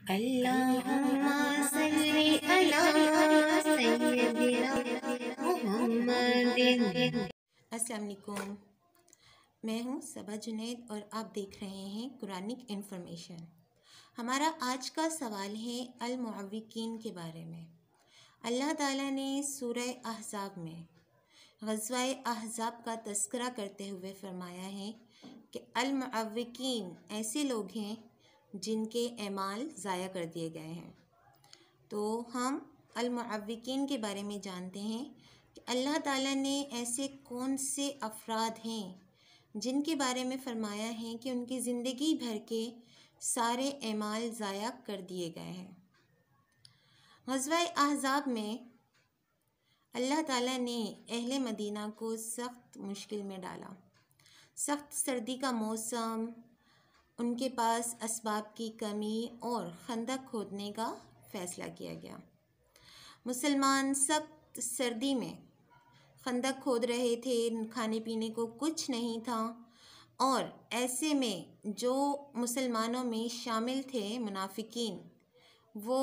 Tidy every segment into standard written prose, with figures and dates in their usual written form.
اللہم صلی علی سیدنا محمد۔ السلام علیکم، میں ہوں صبا جنید اور آپ دیکھ رہے ہیں قرآنک انفارمیشن۔ ہمارا آج کا سوال ہے المعوقین کے بارے میں۔ اللہ تعالیٰ نے سورہ احزاب میں غزوہ احزاب کا تذکرہ کرتے ہوئے فرمایا ہے کہ المعوقین ایسے لوگ ہیں جن کے اعمال ضائع کر دیے گئے ہیں۔ تو ہم المعوقین کے بارے میں جانتے ہیں کہ اللہ تعالیٰ نے ایسے کون سے افراد ہیں جن کے بارے میں فرمایا ہے کہ ان کی زندگی بھر کے سارے اعمال ضائع کر دیے گئے ہیں۔ غزوہ احزاب میں اللہ تعالیٰ نے اہل مدینہ کو سخت مشکل میں ڈالا۔ سخت سردی کا موسم، ان کے پاس اسباب کی کمی اور خندق کھودنے کا فیصلہ کیا گیا۔ مسلمان سخت سردی میں خندق کھود رہے تھے، کھانے پینے کو کچھ نہیں تھا، اور ایسے میں جو مسلمانوں میں شامل تھے منافقین، وہ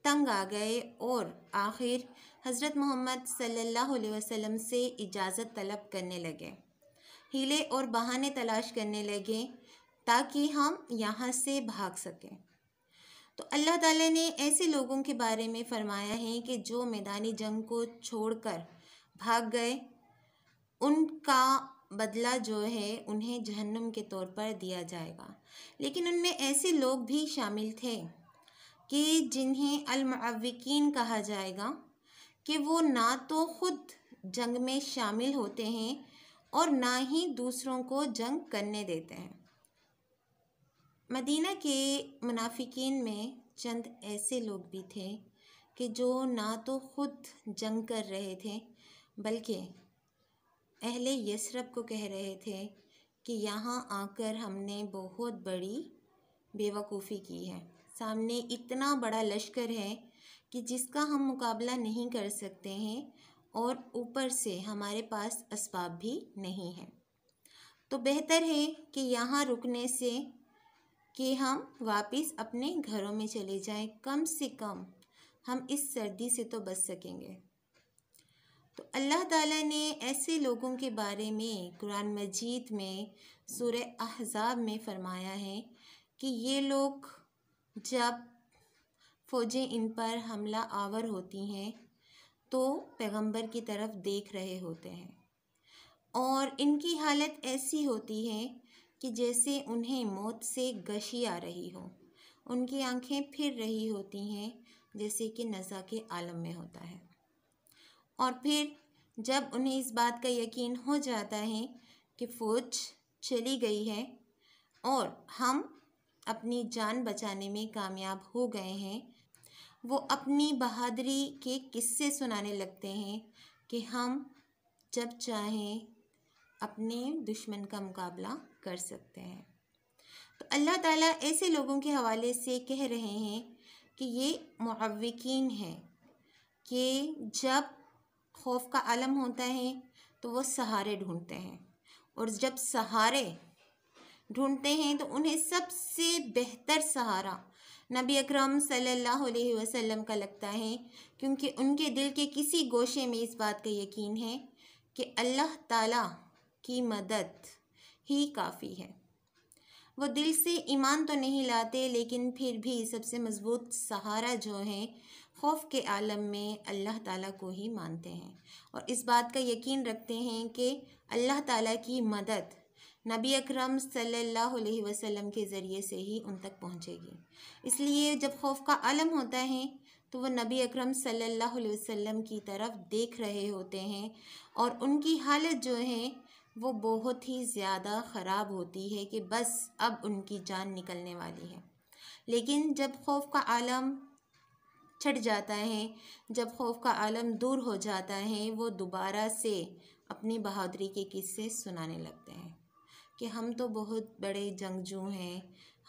تنگ آ گئے اور آخر حضرت محمد صلی اللہ علیہ وسلم سے اجازت طلب کرنے لگے، ہیلے اور بہانے تلاش کرنے لگے تاکہ ہم یہاں سے بھاگ سکیں۔ تو اللہ تعالیٰ نے ایسے لوگوں کے بارے میں فرمایا ہے کہ جو میدانی جنگ کو چھوڑ کر بھاگ گئے، ان کا بدلہ جو ہے انہیں جہنم کے طور پر دیا جائے گا۔ لیکن ان میں ایسے لوگ بھی شامل تھے کہ جنہیں المعوقین کہا جائے گا، کہ وہ نہ تو خود جنگ میں شامل ہوتے ہیں اور نہ ہی دوسروں کو جنگ کرنے دیتے ہیں۔ مدینہ کے منافقین میں چند ایسے لوگ بھی تھے کہ جو نہ تو خود جنگ کر رہے تھے بلکہ اہل یثرب کو کہہ رہے تھے کہ یہاں آ کر ہم نے بہت بڑی بیوقوفی کی ہے، سامنے اتنا بڑا لشکر ہے کہ جس کا ہم مقابلہ نہیں کر سکتے ہیں، اور اوپر سے ہمارے پاس اسباب بھی نہیں ہیں، تو بہتر ہے کہ یہاں رکنے سے کہ ہم واپس اپنے گھروں میں چلے جائیں، کم سے کم ہم اس سردی سے تو بچ سکیں گے۔ تو اللہ تعالیٰ نے ایسے لوگوں کے بارے میں قرآن مجید میں سورہ احزاب میں فرمایا ہے کہ یہ لوگ جب فوجیں ان پر حملہ آور ہوتی ہیں تو پیغمبر کی طرف دیکھ رہے ہوتے ہیں، اور ان کی حالت ایسی ہوتی ہے کہ جیسے انہیں موت سے غشی آ رہی ہو، ان کی آنکھیں پھر رہی ہوتی ہیں جیسے کہ نزع کے عالم میں ہوتا ہے۔ اور پھر جب انہیں اس بات کا یقین ہو جاتا ہے کہ فوج چلی گئی ہے اور ہم اپنی جان بچانے میں کامیاب ہو گئے ہیں، وہ اپنی بہادری کے قصے سنانے لگتے ہیں کہ ہم جب چاہیں اپنے دشمن کا مقابلہ کر سکتے ہیں۔ تو اللہ تعالیٰ ایسے لوگوں کے حوالے سے کہہ رہے ہیں کہ یہ معوقین ہیں کہ جب خوف کا عالم ہوتا ہے تو وہ سہارے ڈھونڈتے ہیں، اور جب سہارے ڈھونڈتے ہیں تو انہیں سب سے بہتر سہارا نبی اکرم صلی اللہ علیہ وسلم کا لگتا ہے، کیونکہ ان کے دل کے کسی گوشے میں اس بات کا یقین ہے کہ اللہ تعالیٰ کی مدد ہی کافی ہے۔ وہ دل سے ایمان تو نہیں لاتے، لیکن پھر بھی سب سے مضبوط سہارا جو ہے خوف کے عالم میں اللہ تعالیٰ کو ہی مانتے ہیں، اور اس بات کا یقین رکھتے ہیں کہ اللہ تعالیٰ کی مدد نبی اکرم صلی اللہ علیہ وسلم کے ذریعے سے ہی ان تک پہنچے گی۔ اس لیے جب خوف کا عالم ہوتا ہے تو وہ نبی اکرم صلی اللہ علیہ وسلم کی طرف دیکھ رہے ہوتے ہیں، اور ان کی حالت جو ہے وہ بہت ہی زیادہ خراب ہوتی ہے کہ بس اب ان کی جان نکلنے والی ہے۔ لیکن جب خوف کا عالم چھٹ جاتا ہے، جب خوف کا عالم دور ہو جاتا ہے، وہ دوبارہ سے اپنی بہادری کے قصے سنانے لگتے ہیں کہ ہم تو بہت بڑے جنگجو ہیں،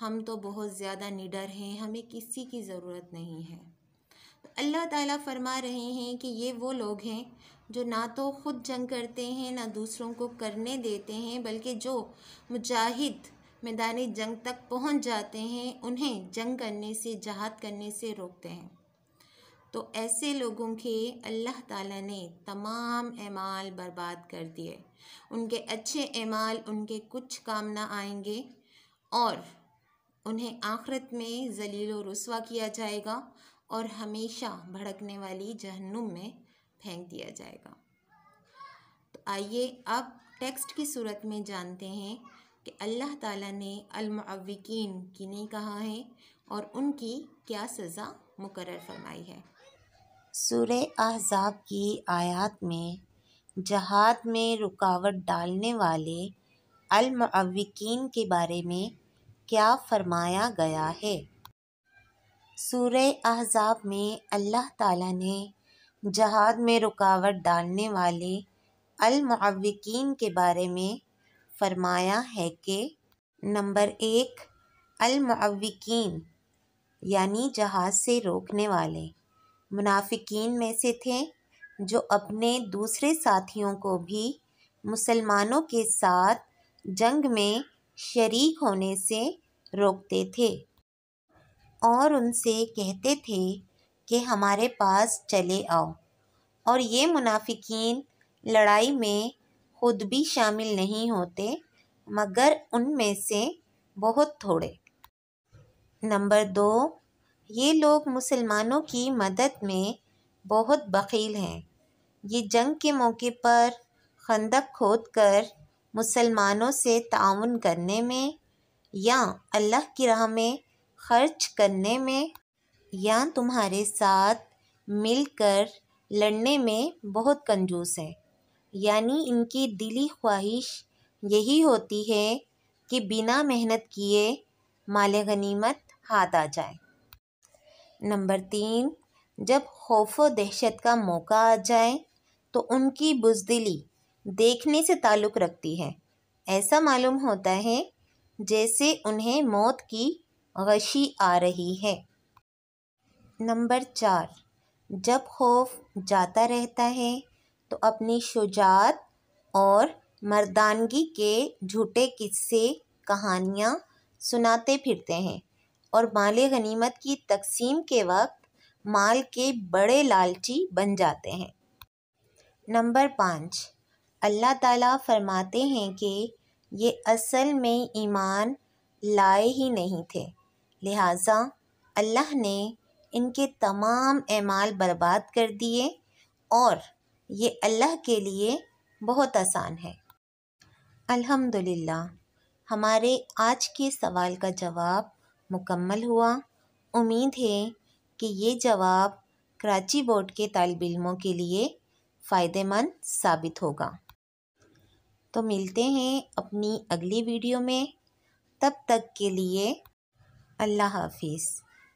ہم تو بہت زیادہ نڈر ہیں، ہمیں کسی کی ضرورت نہیں ہے۔ تو اللہ تعالیٰ فرما رہے ہیں کہ یہ وہ لوگ ہیں جو نہ تو خود جنگ کرتے ہیں، نہ دوسروں کو کرنے دیتے ہیں، بلکہ جو مجاہد میدان جنگ تک پہنچ جاتے ہیں، انہیں جنگ کرنے سے، جہاد کرنے سے روکتے ہیں۔ تو ایسے لوگوں کے اللہ تعالیٰ نے تمام اعمال برباد کر دیے۔ ان کے اچھے اعمال ان کے کچھ کام نہ آئیں گے اور انہیں آخرت میں ذلیل و رسوا کیا جائے گا اور ہمیشہ بھڑکنے والی جہنم میں پھینک دیا جائے گا۔ تو آئیے اب ٹیکسٹ کی صورت میں جانتے ہیں کہ اللہ تعالیٰ نے المعوقین کنہیں کہا ہے اور ان کی کیا سزا مقرر فرمائی ہے۔ سورہ احزاب کی آیات میں جہاد میں رکاوٹ ڈالنے والے المعوقین کے بارے میں کیا فرمایا گیا ہے؟ سورہ احزاب میں اللہ تعالیٰ نے جہاد میں رکاوٹ ڈالنے والے المعوقین کے بارے میں فرمایا ہے کہ نمبر 1، المعوقین یعنی جہاد سے روکنے والے منافقین میں سے تھے جو اپنے دوسرے ساتھیوں کو بھی مسلمانوں کے ساتھ جنگ میں شریک ہونے سے روکتے تھے اور ان سے کہتے تھے کہ ہمارے پاس چلے آؤ، اور یہ منافقین لڑائی میں خود بھی شامل نہیں ہوتے مگر ان میں سے بہت تھوڑے۔ نمبر 2، یہ لوگ مسلمانوں کی مدد میں بہت بخیل ہیں۔ یہ جنگ کے موقع پر خندق کھود کر مسلمانوں سے تعاون کرنے میں یا اللہ کی راہ میں خرچ کرنے میں یا تمہارے ساتھ مل کر لڑنے میں بہت کنجوس ہیں، یعنی ان کی دلی خواہش یہی ہوتی ہے کہ بنا محنت کیے مال غنیمت ہاتھ آ جائے۔ نمبر 3، جب خوف و دہشت کا موقع آ جائے تو ان کی بزدلی دیکھنے سے تعلق رکھتی ہے، ایسا معلوم ہوتا ہے جیسے انہیں موت کی غشی آ رہی ہے۔ نمبر 4، جب خوف جاتا رہتا ہے تو اپنی شجاعت اور مردانگی کے جھوٹے قصے کہانیاں سناتے پھرتے ہیں اور مال غنیمت کی تقسیم کے وقت مال کے بڑے لالچی بن جاتے ہیں۔ نمبر 5، اللہ تعالیٰ فرماتے ہیں کہ یہ اصل میں ایمان لائے ہی نہیں تھے، لہٰذا اللہ نے ان کے تمام اعمال برباد کر دیے اور یہ اللہ کے لیے بہت آسان ہے۔ الحمدللہ، ہمارے آج کے سوال کا جواب مکمل ہوا۔ امید ہے کہ یہ جواب کراچی بورڈ کے طالب علموں کے لیے فائدہ مند ثابت ہوگا۔ تو ملتے ہیں اپنی اگلی ویڈیو میں، تب تک کے لیے اللہ حافظ۔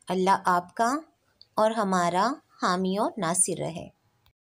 اللہ آپ کا اور ہمارا حامی و ناصر رہے۔